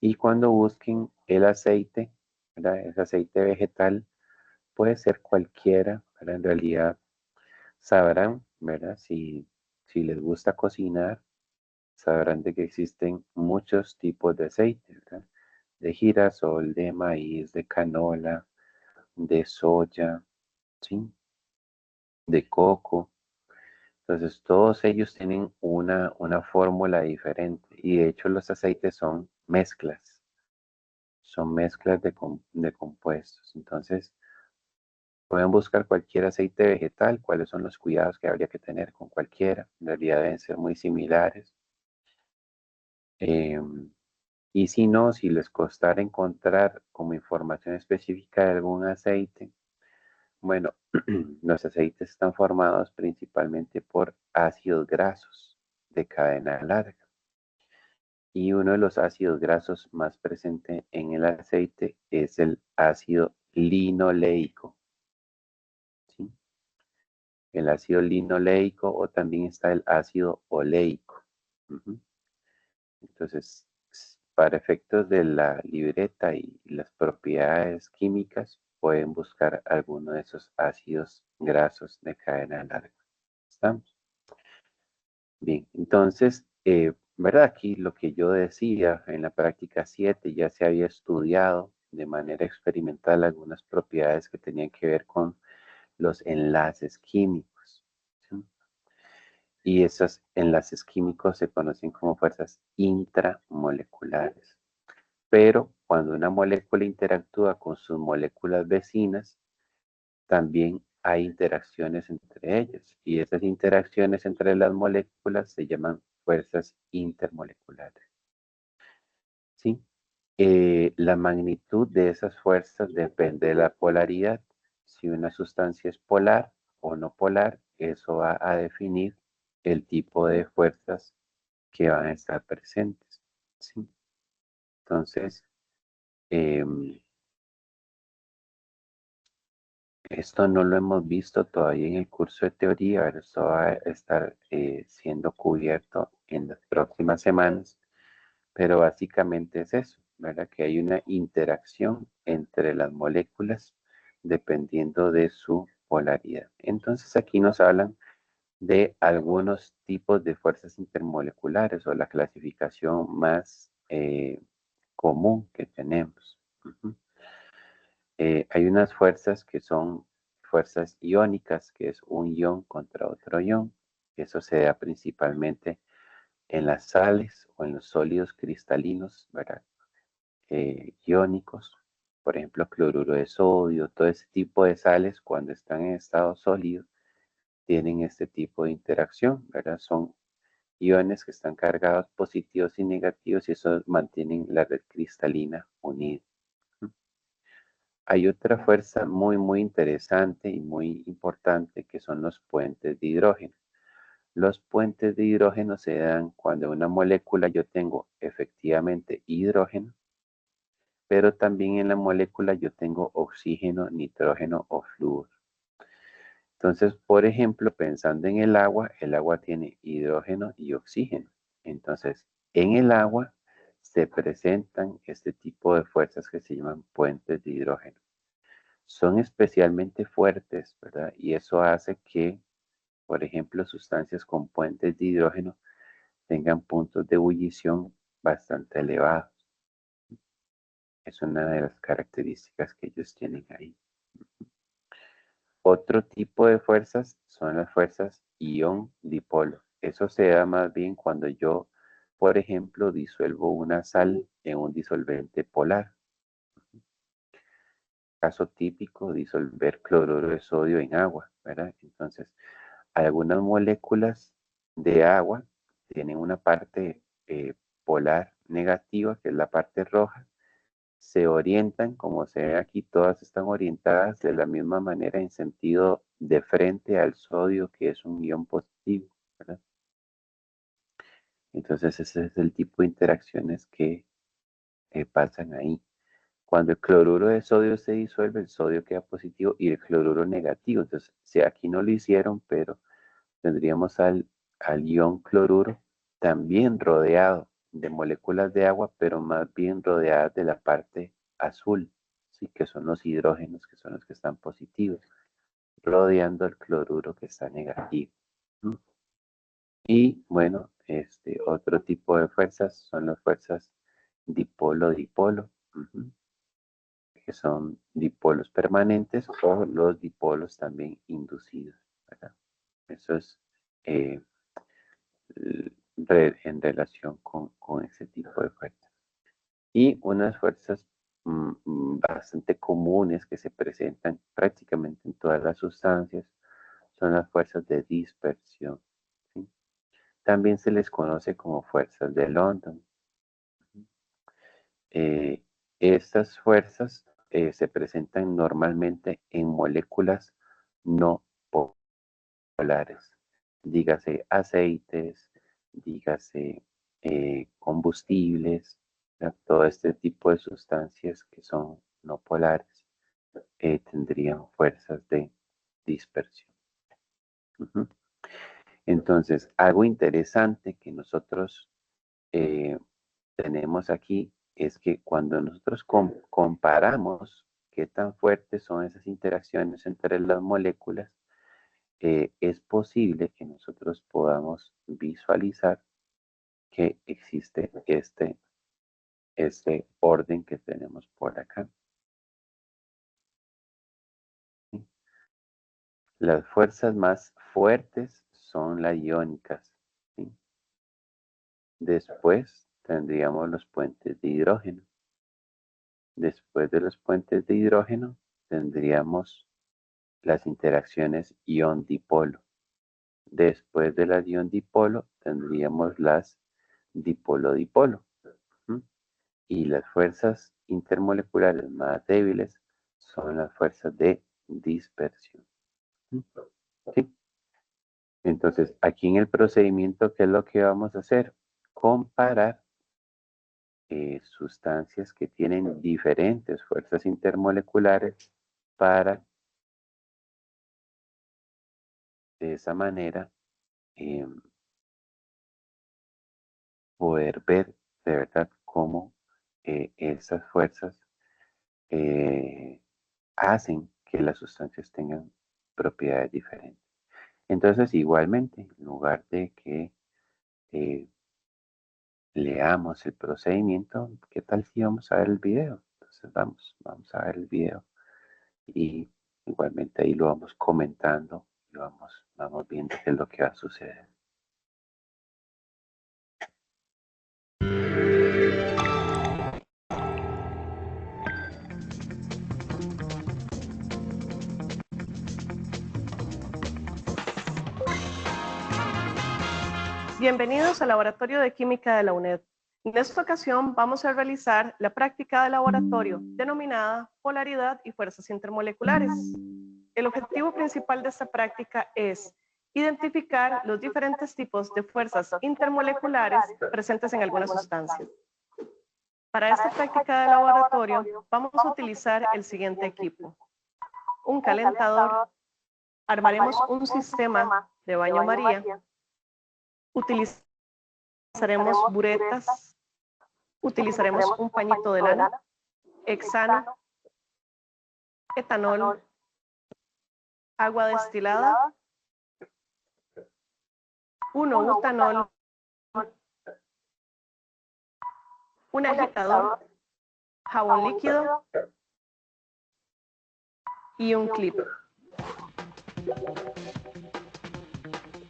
A: Y cuando busquen el aceite, ¿verdad? El aceite vegetal puede ser cualquiera, pero en realidad sabrán, ¿verdad? Si les gusta cocinar, sabrán de que existen muchos tipos de aceite, ¿verdad? De girasol, de maíz, de canola, de soya, ¿sí? De coco. Entonces, todos ellos tienen una fórmula diferente y de hecho los aceites son mezclas de compuestos. Entonces, pueden buscar cualquier aceite vegetal, cuáles son los cuidados que habría que tener con cualquiera. En realidad deben ser muy similares. Y si no, si les costara encontrar como información específica de algún aceite, bueno, los aceites están formados principalmente por ácidos grasos de cadena larga. Y uno de los ácidos grasos más presente en el aceite es el ácido linoleico, ¿sí? el ácido linoleico o también está el ácido oleico. Entonces, para efectos de la libreta y las propiedades químicas, pueden buscar alguno de esos ácidos grasos de cadena larga. ¿Estamos? Bien, entonces, ¿verdad? Aquí lo que yo decía en la práctica 7 ya se había estudiado de manera experimental algunas propiedades que tenían que ver con los enlaces químicos. ¿Sí? Y esos enlaces químicos se conocen como fuerzas intramoleculares. Pero cuando una molécula interactúa con sus moléculas vecinas, también hay interacciones entre ellas. Y esas interacciones entre las moléculas se llaman fuerzas intermoleculares. ¿Sí? La magnitud de esas fuerzas depende de la polaridad. Si una sustancia es polar o no polar, eso va a definir el tipo de fuerzas que van a estar presentes. ¿Sí? Entonces, esto no lo hemos visto todavía en el curso de teoría, pero esto va a estar siendo cubierto en las próximas semanas, pero básicamente es eso, ¿verdad? Que hay una interacción entre las moléculas dependiendo de su polaridad. Entonces aquí nos hablan de algunos tipos de fuerzas intermoleculares o la clasificación más común que tenemos. Hay unas fuerzas que son fuerzas iónicas, que es un ion contra otro ion. Eso se da principalmente en las sales o en los sólidos cristalinos, ¿verdad? Iónicos, por ejemplo, cloruro de sodio, todo ese tipo de sales cuando están en estado sólido tienen este tipo de interacción, ¿verdad? Son iones que están cargados positivos y negativos y eso mantienen la red cristalina unida. Hay otra fuerza muy interesante y muy importante que son los puentes de hidrógeno. Los puentes de hidrógeno se dan cuando en una molécula yo tengo efectivamente hidrógeno, pero también en la molécula yo tengo oxígeno, nitrógeno o flúor. Entonces, por ejemplo, pensando en el agua tiene hidrógeno y oxígeno. Entonces, en el agua se presentan este tipo de fuerzas que se llaman puentes de hidrógeno. Son especialmente fuertes, ¿verdad? Y eso hace que, por ejemplo, sustancias con puentes de hidrógeno tengan puntos de ebullición bastante elevados. Es una de las características que ellos tienen ahí. Otro tipo de fuerzas son las fuerzas ion-dipolo. Eso se da más bien cuando yo, por ejemplo, disuelvo una sal en un disolvente polar. Caso típico, disolver cloruro de sodio en agua, ¿verdad? Entonces, algunas moléculas de agua tienen una parte polar negativa, que es la parte roja, se orientan, como se ve aquí, todas están orientadas de la misma manera en sentido de frente al sodio, que es un ion positivo, ¿verdad? Entonces ese es el tipo de interacciones que pasan ahí. Cuando el cloruro de sodio se disuelve, el sodio queda positivo y el cloruro negativo. Entonces, si aquí no lo hicieron, pero tendríamos al ion cloruro también rodeado de moléculas de agua, pero más bien rodeadas de la parte azul, ¿sí? Que son los hidrógenos, que son los que están positivos, rodeando el cloruro que está negativo. ¿Mm? Y bueno, este otro tipo de fuerzas son las fuerzas dipolo-dipolo, que son dipolos permanentes o los dipolos también inducidos, ¿verdad? Eso es eh, en relación con ese tipo de fuerzas. Y unas fuerzas bastante comunes que se presentan prácticamente en todas las sustancias son las fuerzas de dispersión. ¿Sí? También se les conoce como fuerzas de London. Eh, Estas fuerzas se presentan normalmente en moléculas no polares, dígase aceites, dígase combustibles, ¿verdad? Todo este tipo de sustancias que son no polares tendrían fuerzas de dispersión. Ujú. Entonces, algo interesante que nosotros tenemos aquí es que cuando nosotros comparamos qué tan fuertes son esas interacciones entre las moléculas, es posible que nosotros podamos visualizar que existe este orden que tenemos por acá. ¿Sí? Las fuerzas más fuertes son las iónicas. ¿Sí? Después tendríamos los puentes de hidrógeno. Después de los puentes de hidrógeno tendríamos las interacciones ion-dipolo. Después de las ion-dipolo tendríamos las dipolo-dipolo. ¿Mm? Y las fuerzas intermoleculares más débiles son las fuerzas de dispersión. ¿Mm? ¿Sí? Entonces, aquí en el procedimiento, ¿qué es lo que vamos a hacer? Comparar sustancias que tienen diferentes fuerzas intermoleculares para de esa manera eh, poder ver de verdad cómo esas fuerzas eh, hacen que las sustancias tengan propiedades diferentes. Entonces, igualmente, en lugar de que eh, leamos el procedimiento, ¿qué tal si vamos a ver el video? Entonces, vamos a ver el video y igualmente ahí lo vamos comentando y vamos viendo qué es lo que va a suceder.
C: Bienvenidos al Laboratorio de Química de la UNED. En esta ocasión vamos a realizar la práctica de laboratorio denominada Polaridad y Fuerzas Intermoleculares. El objetivo principal de esta práctica es identificar los diferentes tipos de fuerzas intermoleculares presentes en algunas sustancias. Para esta práctica de laboratorio vamos a utilizar el siguiente equipo. Un calentador, armaremos un sistema de baño María, utilizaremos buretas, utilizaremos un pañito de lana, hexano, etanol, agua destilada, 1-butanol, un agitador, jabón líquido y un clip.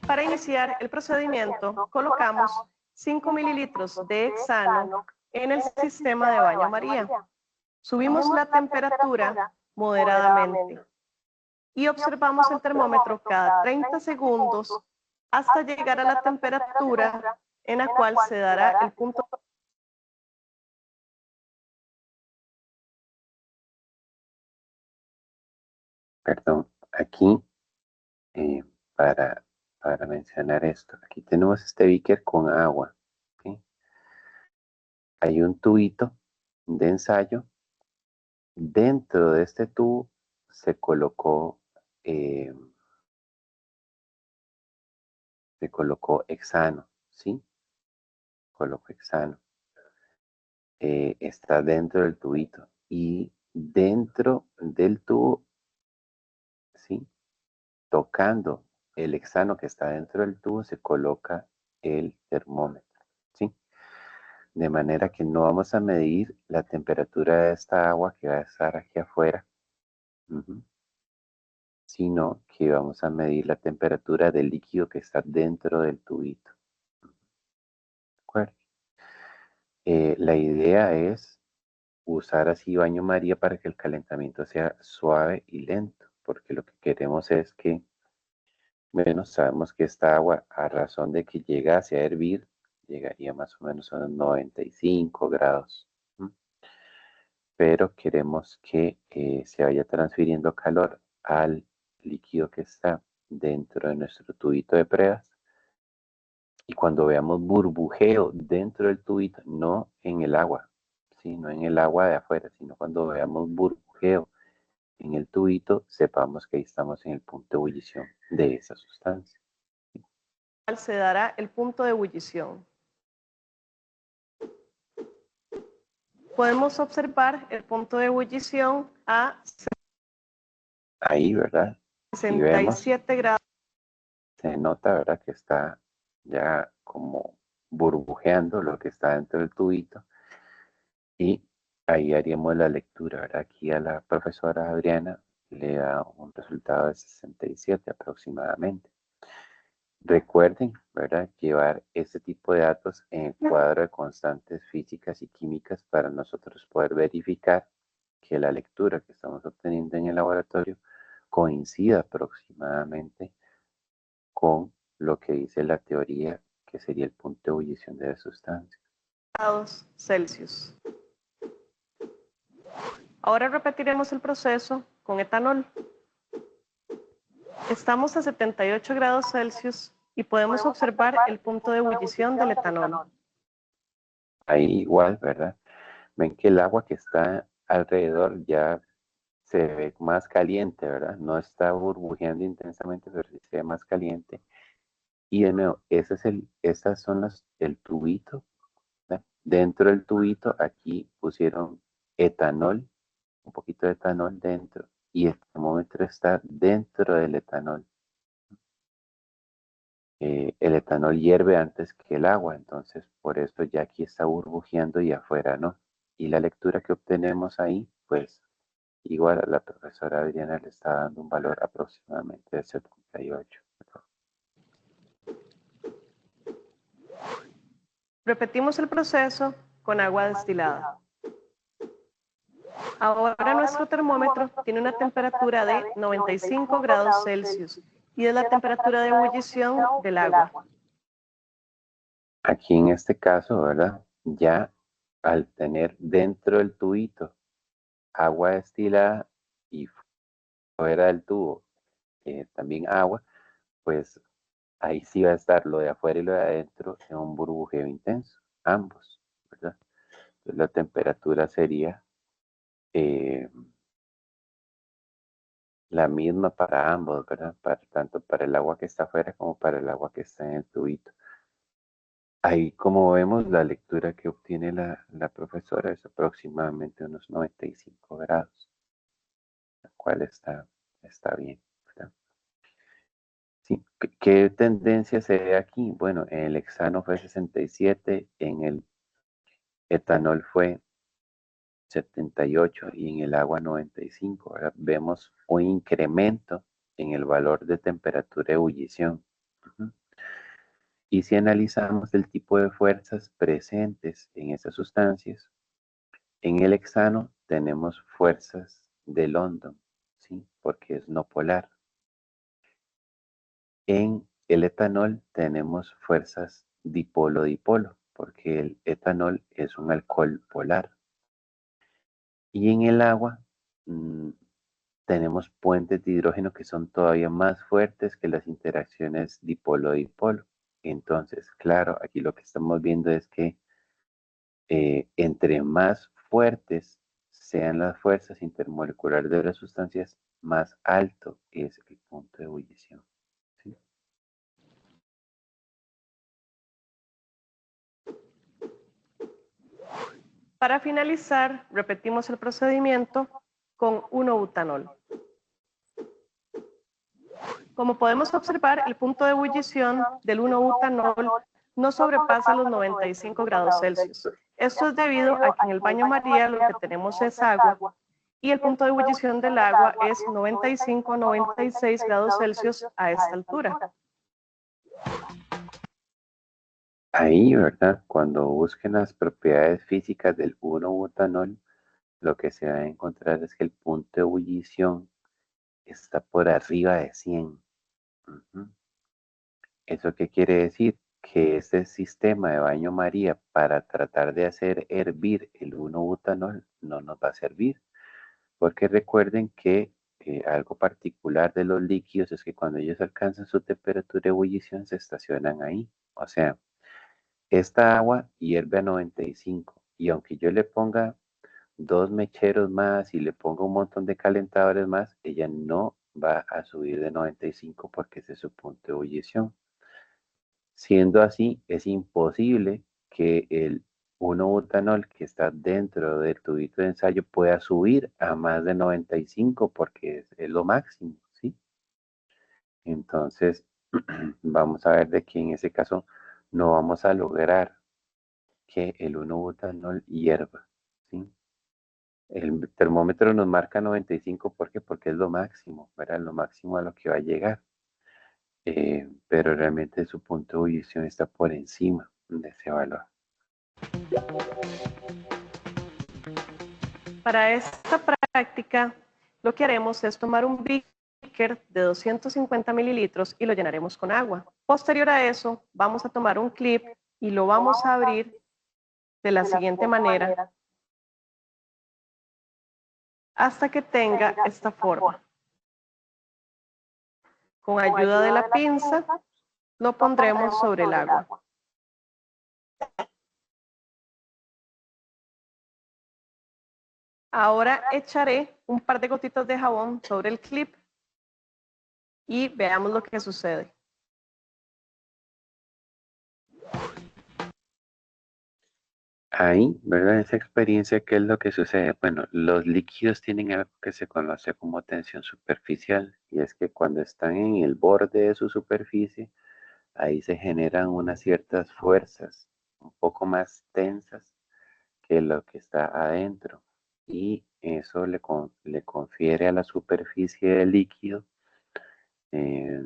C: Para iniciar el procedimiento, colocamos 5 mililitros de hexano en el sistema de baño María. Subimos la temperatura moderadamente y observamos el termómetro cada 30 segundos hasta llegar a la temperatura en la cual se dará el punto.
A: Perdón, aquí eh, para, para mencionar esto, aquí tenemos este beaker con agua. ¿Sí? Hay un tubito de ensayo. Dentro de este tubo se colocó hexano, ¿sí? Colocó hexano. Está dentro del tubito y dentro del tubo, ¿sí? Tocando el hexano que está dentro del tubo se coloca el termómetro, ¿sí? De manera que no vamos a medir la temperatura de esta agua que va a estar aquí afuera, sino que vamos a medir la temperatura del líquido que está dentro del tubito. ¿De acuerdo? La idea es usar así baño María para que el calentamiento sea suave y lento, porque lo que queremos es que, bueno, sabemos que esta agua, a razón de que llegase a hervir, llegaría más o menos a unos 95 grados. Pero queremos que se vaya transfiriendo calor al líquido que está dentro de nuestro tubito de pruebas. Y cuando veamos burbujeo dentro del tubito, no en el agua, ¿sí? No en el agua de afuera, sino cuando veamos burbujeo en el tubito, sepamos que ahí estamos en el punto de ebullición de esa sustancia.
C: Se dará el punto de ebullición. Podemos observar el punto de ebullición a
A: Ahí, ¿verdad? Si vemos,
C: 67 grados.
A: se nota, ¿verdad? Que está ya como burbujeando lo que está dentro del tubito. Y ahí haríamos la lectura, ¿verdad? Aquí a la profesora Adriana le da un resultado de 67 aproximadamente. Recuerden, ¿verdad? Llevar este tipo de datos en el cuadro de constantes físicas y químicas para nosotros poder verificar que la lectura que estamos obteniendo en el laboratorio coincida aproximadamente con lo que dice la teoría, que sería el punto de ebullición de la sustancia.
C: Grados Celsius. Ahora repetiremos el proceso con etanol. Estamos a 78 grados Celsius y podemos observar el punto de ebullición del etanol.
A: Ahí igual, ¿verdad? Ven que el agua que está alrededor ya se ve más caliente, ¿verdad? No está burbujeando intensamente, pero sí se ve más caliente. Y de nuevo, esas son el tubito, ¿verdad? Dentro del tubito, aquí pusieron etanol, un poquito de etanol dentro, y el termómetro está dentro del etanol. El etanol hierve antes que el agua, entonces por eso ya aquí está burbujeando y afuera no. Y la lectura que obtenemos ahí, pues igual a la profesora Adriana le está dando un valor aproximadamente de 78.
C: Repetimos el proceso con agua destilada. Ahora nuestro termómetro tiene una temperatura de 95 grados Celsius y es la temperatura de ebullición del agua.
A: Aquí en este caso, ¿verdad? Ya al tener dentro del tubito agua destilada y fuera del tubo también agua, pues ahí sí va a estar lo de afuera y lo de adentro en un burbujeo intenso, ambos, ¿verdad? Entonces la temperatura sería la misma para ambos, ¿verdad? Tanto para el agua que está afuera como para el agua que está en el tubito. Ahí como vemos la lectura que obtiene la profesora es aproximadamente unos 95 grados, la cual está bien, ¿verdad? Sí. ¿Qué tendencia se ve aquí? Bueno, en el hexano fue 67, en el etanol fue 78 y en el agua 95, ¿verdad? Vemos un incremento en el valor de temperatura de ebullición. Ujú. Y si analizamos el tipo de fuerzas presentes en esas sustancias, en el hexano tenemos fuerzas de London, ¿sí? Porque es no polar. En el etanol tenemos fuerzas dipolo-dipolo, porque el etanol es un alcohol polar. Y en el agua tenemos puentes de hidrógeno que son todavía más fuertes que las interacciones dipolo-dipolo. Entonces, claro, aquí lo que estamos viendo es que entre más fuertes sean las fuerzas intermoleculares de las sustancias, más alto es el punto de ebullición. ¿Sí?
C: Para finalizar, repetimos el procedimiento con 1-butanol. Como podemos observar, el punto de ebullición del 1-butanol no sobrepasa los 95 grados Celsius. Esto es debido a que en el baño María lo que tenemos es agua y el punto de ebullición del agua es 95-96 grados Celsius a esta altura.
A: Ahí, ¿verdad? Cuando busquen las propiedades físicas del 1-butanol, lo que se va a encontrar es que el punto de ebullición está por arriba de 100. Ujú. ¿Eso qué quiere decir? Que este sistema de baño María para tratar de hacer hervir el 1-butanol no nos va a servir, porque recuerden que algo particular de los líquidos es que cuando ellos alcanzan su temperatura de ebullición se estacionan ahí. O sea, esta agua hierve a 95 y aunque yo le ponga 2 mecheros más y le pongo un montón de calentadores más, ella no va a subir de 95 porque ese es su punto de ebullición. Siendo así, es imposible que el 1-butanol que está dentro del tubito de ensayo pueda subir a más de 95 porque es lo máximo, ¿sí? Entonces, vamos a ver de que en ese caso no vamos a lograr que el 1-butanol hierva, ¿sí? El termómetro nos marca 95, ¿por qué? Porque es lo máximo, ¿verdad? Lo máximo a lo que va a llegar. Pero realmente su punto de ebullición está por encima de ese valor.
C: Para esta práctica, lo que haremos es tomar un beaker de 250 mililitros y lo llenaremos con agua. Posterior a eso, vamos a tomar un clip y lo vamos a abrir de la siguiente manera hasta que tenga esta forma. Con ayuda de la pinza, lo pondremos sobre el agua. Ahora echaré un par de gotitas de jabón sobre el clip y veamos lo que sucede.
A: Ahí, ¿verdad? En esa experiencia, ¿qué es lo que sucede? Bueno, los líquidos tienen algo que se conoce como tensión superficial, y es que cuando están en el borde de su superficie, ahí se generan unas ciertas fuerzas un poco más tensas que lo que está adentro, y eso le confiere a la superficie del líquido eh,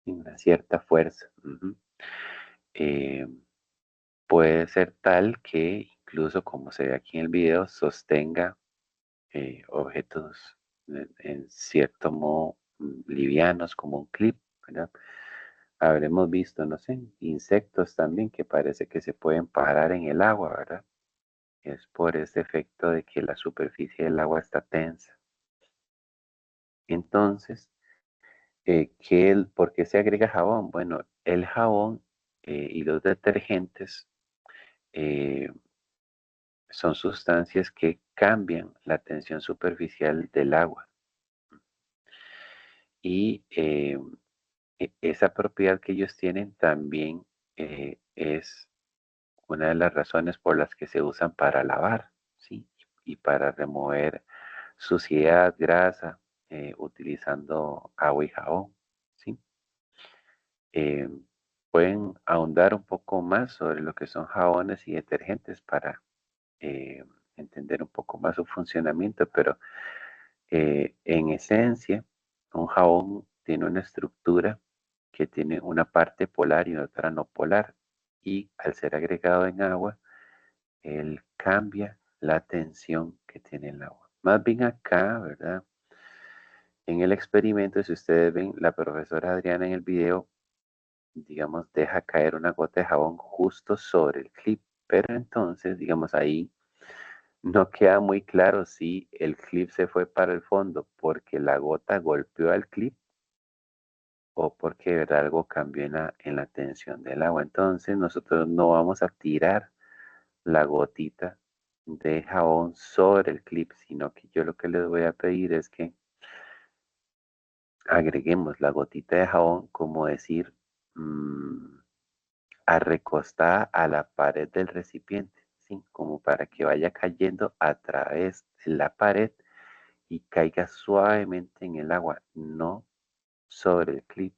A: una cierta fuerza. Eh, Puede ser tal que incluso, como se ve aquí en el video, sostenga objetos en cierto modo livianos como un clip, ¿verdad? Habremos visto, no sé, insectos también que parece que se pueden parar en el agua, ¿verdad? Es por ese efecto de que la superficie del agua está tensa. Entonces, ¿por qué se agrega jabón? Bueno, el jabón y los detergentes eh, son sustancias que cambian la tensión superficial del agua. Y esa propiedad que ellos tienen también es una de las razones por las que se usan para lavar, ¿sí? Y para remover suciedad, grasa, utilizando agua y jabón, ¿sí? Eh, Pueden ahondar un poco más sobre lo que son jabones y detergentes para eh, entender un poco más su funcionamiento, pero en esencia, un jabón tiene una estructura que tiene una parte polar y otra no polar, y al ser agregado en agua, él cambia la tensión que tiene el agua. Más bien acá, ¿verdad? En el experimento, si ustedes ven, la profesora Adriana en el video, digamos, deja caer una gota de jabón justo sobre el clip, pero entonces, digamos, ahí no queda muy claro si el clip se fue para el fondo porque la gota golpeó al clip o porque de verdad algo cambió en la tensión del agua. Entonces nosotros no vamos a tirar la gotita de jabón sobre el clip, sino que yo lo que les voy a pedir es que agreguemos la gotita de jabón, como decir, mm, recostada a la pared del recipiente, ¿sí? Como para que vaya cayendo a través de la pared y caiga suavemente en el agua, no sobre el clip.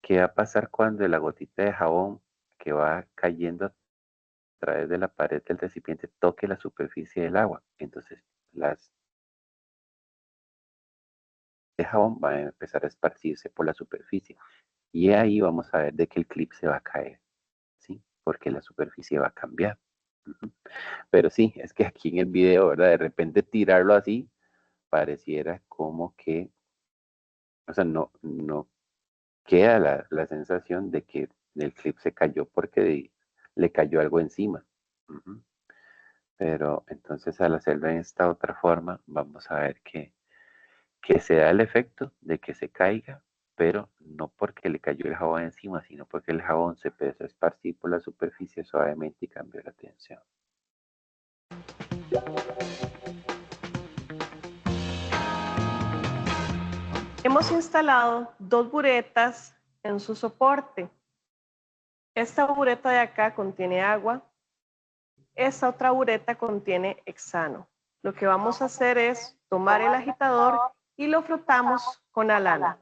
A: ¿Qué va a pasar cuando la gotita de jabón que va cayendo a través de la pared del recipiente toque la superficie del agua? Entonces las de jabón van a empezar a esparcirse por la superficie y ahí vamos a ver de que el clip se va a caer, ¿sí? Porque la superficie va a cambiar. Ujú. Pero sí, es que aquí en el video, ¿verdad? De repente tirarlo así, pareciera como que, o sea, no queda la sensación de que el clip se cayó porque le cayó algo encima. Ujú. Pero entonces al hacerlo en esta otra forma, vamos a ver que se da el efecto de que se caiga, pero no porque le cayó el jabón encima, sino porque el jabón se empezó a esparcir por la superficie suavemente y cambió la tensión.
C: Hemos instalado 2 buretas en su soporte. Esta bureta de acá contiene agua. Esta otra bureta contiene hexano. Lo que vamos a hacer es tomar el agitador y lo frotamos con la lana.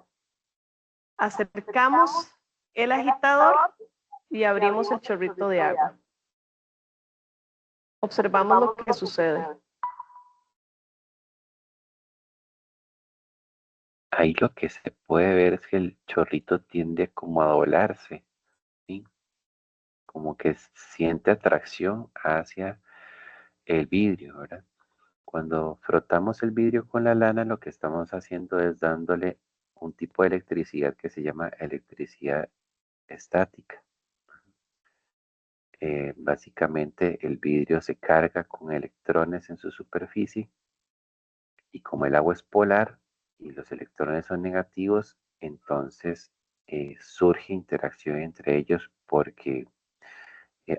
C: Acercamos el agitador y abrimos el chorrito de agua. Observamos lo que sucede.
A: Ahí lo que se puede ver es que el chorrito tiende como a doblarse, ¿sí? Como que siente atracción hacia el vidrio, ¿verdad? Cuando frotamos el vidrio con la lana, lo que estamos haciendo es dándole un tipo de electricidad que se llama electricidad estática. Básicamente el vidrio se carga con electrones en su superficie y como el agua es polar y los electrones son negativos, entonces surge interacción entre ellos porque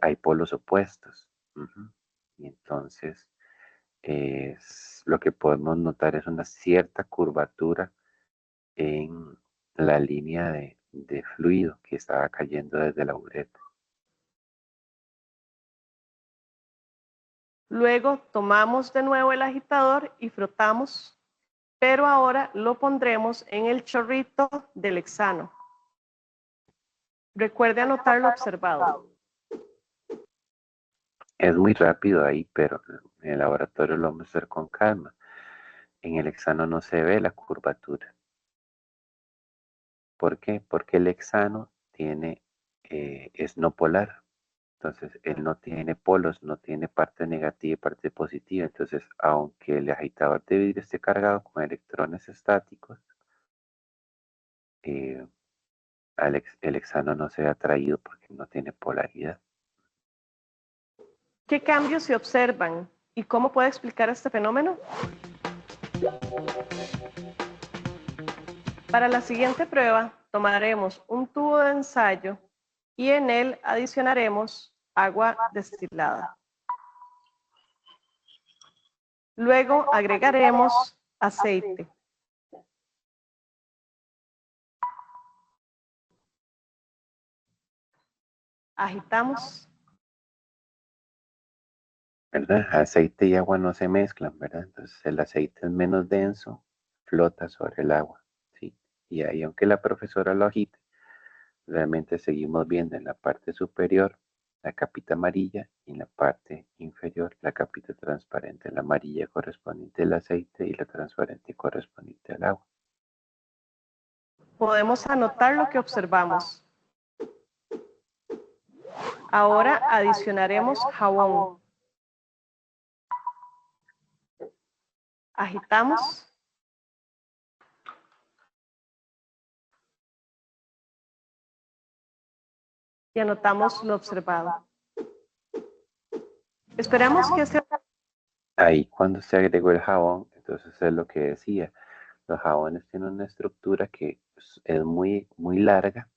A: hay polos opuestos. Ujú. Y entonces lo que podemos notar es una cierta curvatura en la línea de fluido que estaba cayendo desde la bureta.
C: Luego tomamos de nuevo el agitador y frotamos, pero ahora lo pondremos en el chorrito del hexano. Recuerde anotar lo observado.
A: Es muy rápido ahí, pero en el laboratorio lo vamos a hacer con calma. En el hexano no se ve la curvatura. ¿Por qué? Porque el hexano es no polar. Entonces, él no tiene polos, no tiene parte negativa y parte positiva. Entonces, aunque el agitador de vidrio esté cargado con electrones estáticos, eh, el hexano no se ve atraído porque no tiene polaridad.
C: ¿Qué cambios se observan y cómo puede explicar este fenómeno? Para la siguiente prueba, tomaremos un tubo de ensayo y en él adicionaremos agua destilada. Luego agregaremos aceite. Agitamos.
A: ¿Verdad? Aceite y agua no se mezclan, ¿verdad? Entonces el aceite es menos denso, flota sobre el agua, ¿sí? Y ahí, aunque la profesora lo agite, realmente seguimos viendo en la parte superior la capita amarilla y en la parte inferior la capita transparente, la amarilla correspondiente al aceite y la transparente correspondiente al agua.
C: Podemos anotar lo que observamos. Ahora adicionaremos jabón. Agitamos. Y anotamos lo observado. Esperamos que este...
A: Ahí cuando se agregó el jabón, entonces es lo que decía, los jabones tienen una estructura que es muy, muy larga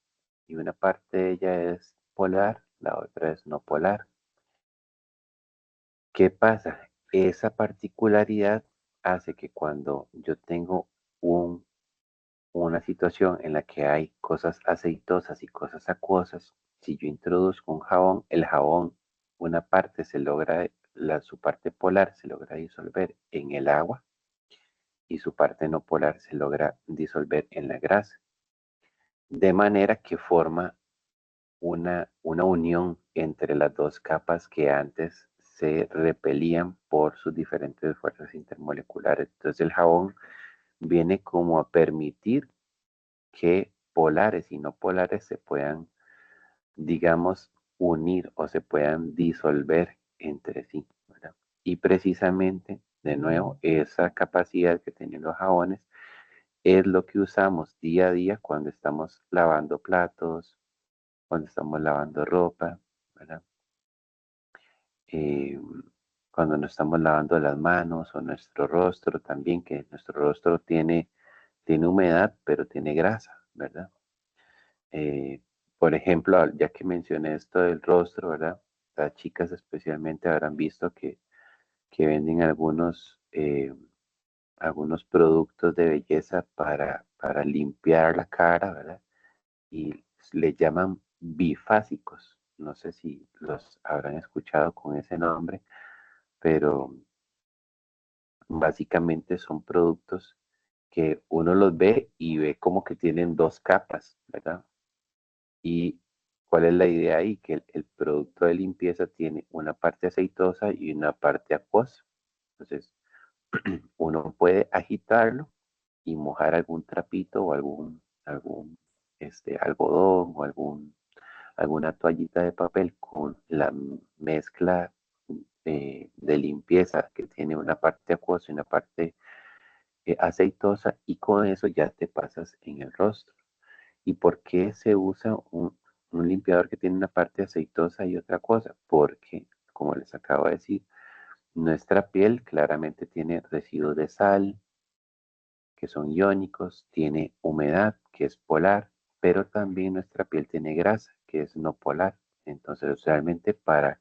A: y una parte de ella es polar, la otra es no polar. ¿Qué pasa? Esa particularidad hace que cuando yo tengo una situación en la que hay cosas aceitosas y cosas acuosas, si yo introduzco un jabón, el jabón, una parte se logra, su parte polar se logra disolver en el agua y su parte no polar se logra disolver en la grasa. De manera que forma una unión entre las dos capas que antes se repelían por sus diferentes fuerzas intermoleculares. Entonces el jabón viene como a permitir que polares y no polares se puedan, digamos, unir o se puedan disolver entre sí, ¿verdad? Y precisamente, de nuevo, esa capacidad que tienen los jabones es lo que usamos día a día cuando estamos lavando platos, cuando estamos lavando ropa, ¿verdad? Eh, cuando nos estamos lavando las manos o nuestro rostro también, que nuestro rostro tiene humedad, pero tiene grasa, ¿verdad? Por ejemplo, ya que mencioné esto del rostro, ¿verdad? Las chicas especialmente habrán visto que que venden algunos productos de belleza para limpiar la cara, ¿verdad? Y le llaman bifásicos. No sé si los habrán escuchado con ese nombre, pero básicamente son productos que uno los ve y ve como que tienen dos capas, ¿verdad? ¿Y cuál es la idea ahí? Que el producto de limpieza tiene una parte aceitosa y una parte acuosa. Entonces, uno puede agitarlo y mojar algún trapito o algún algodón o alguna toallita de papel con la mezcla de limpieza que tiene una parte acuosa y una parte aceitosa, y con eso ya te pasas en el rostro. ¿Y por qué se usa un limpiador que tiene una parte aceitosa y otra cosa? Porque, como les acabo de decir, nuestra piel claramente tiene residuos de sal, que son iónicos, tiene humedad, que es polar, pero también nuestra piel tiene grasa, que es no polar. Entonces, realmente para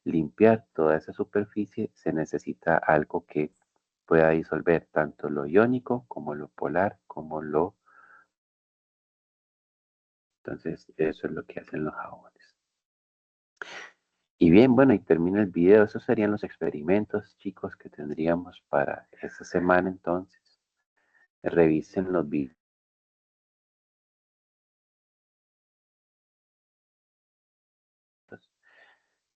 A: limpiar toda esa superficie se necesita algo que pueda disolver tanto lo iónico como lo polar, como lo... Entonces, eso es lo que hacen los jabones. Y bien, bueno, y termina el video. Esos serían los experimentos, chicos, que tendríamos para esta semana. Entonces, revisen los videos.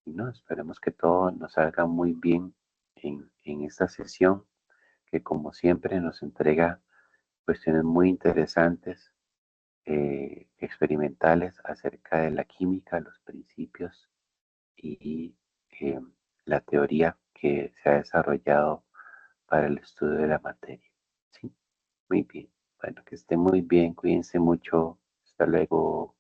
A: Y no, esperemos que todo nos salga muy bien en esta sesión, que como siempre nos entrega cuestiones muy interesantes, experimentales acerca de la química, los principios y eh, la teoría que se ha desarrollado para el estudio de la materia. Sí, muy bien. Bueno, que esté muy bien, cuídense mucho. Hasta luego.